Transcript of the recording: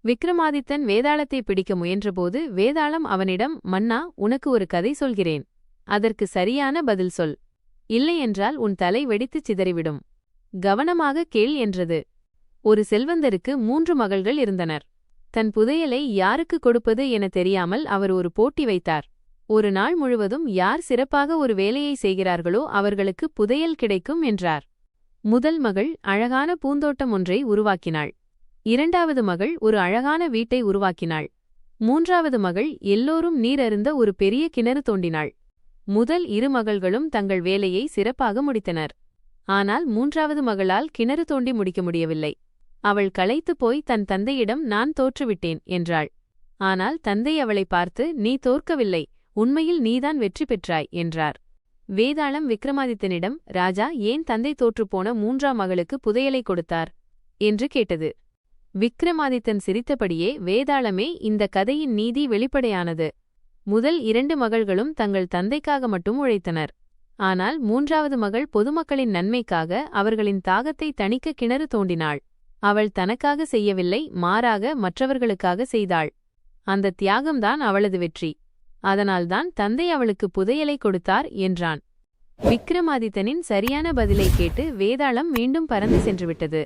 விக்ரமாதித்தன் வேதாளத்தை பிடிக்க முயன்றபோது வேதாளம் அவனிடம், மன்னா, உனக்கு ஒரு கதை சொல்கிறேன். அதற்கு சரியான பதில் சொல். இல்லையென்றால் உன் தலை வெடித்துச் சிதறிவிடும். கவனமாக கேள் என்றது. ஒரு செல்வந்தருக்கு 3 மகள்கள் இருந்தனர். தன் புதையலை யாருக்கு கொடுப்பது என தெரியாமல் அவர் ஒரு போட்டி வைத்தார். ஒரு நாள் முழுவதும் யார் சிறப்பாக ஒரு வேலையை செய்கிறார்களோ அவர்களுக்கு புதையல் கிடைக்கும் என்றார். முதல் மகள் அழகான பூந்தோட்டம் ஒன்றை உருவாக்கினாள். 2வது மகள் ஒரு அழகான வீட்டை உருவாக்கினாள். 3வது மகள் எல்லோரும் நீர் அருந்த ஒரு பெரிய கிணறு தோண்டினாள். முதல் 2 மகள்களும் தங்கள் வேலையை சிறப்பாக முடித்தனர். ஆனால் 3வது மகளால் கிணறு தோண்டி முடிக்க முடியவில்லை. அவள் களைத்துப் போய் தன் தந்தையிடம், நான் தோற்றுவிட்டேன் என்றாள். ஆனால் தந்தை அவளை பார்த்து, நீ தோற்கவில்லை, உண்மையில் நீதான் வெற்றி பெற்றாய் என்றார். வேதாளம் விக்ரமாதித்தனிடம், ராஜா ஏன் தந்தை தோற்றுப்போன 3ஆம் மகளுக்கு புதையலை கொடுத்தார் என்று கேட்டது. விக்ரமாதித்தன் சிரித்தபடியே, வேதாளமே, இந்த கதையின் நீதி வெளிப்படையானது. முதல் 2 மகள்களும் தங்கள் தந்தைக்காக மட்டும் உழைத்தனர். ஆனால் 3வது மகள் பொதுமக்களின் நன்மைக்காக அவர்களின் தாகத்தை தணிக்க கிணறு தோண்டினாள். அவள் தனக்காக செய்யவில்லை, மாறாக மற்றவர்களுக்காக செய்தாள். அந்த தியாகம்தான் அவளது வெற்றி. அதனால்தான் தந்தை அவளுக்கு புதையலை கொடுத்தார் என்றான். விக்ரமாதித்தனின் சரியான பதிலை கேட்டு வேதாளம் மீண்டும் பறந்து சென்றுவிட்டது.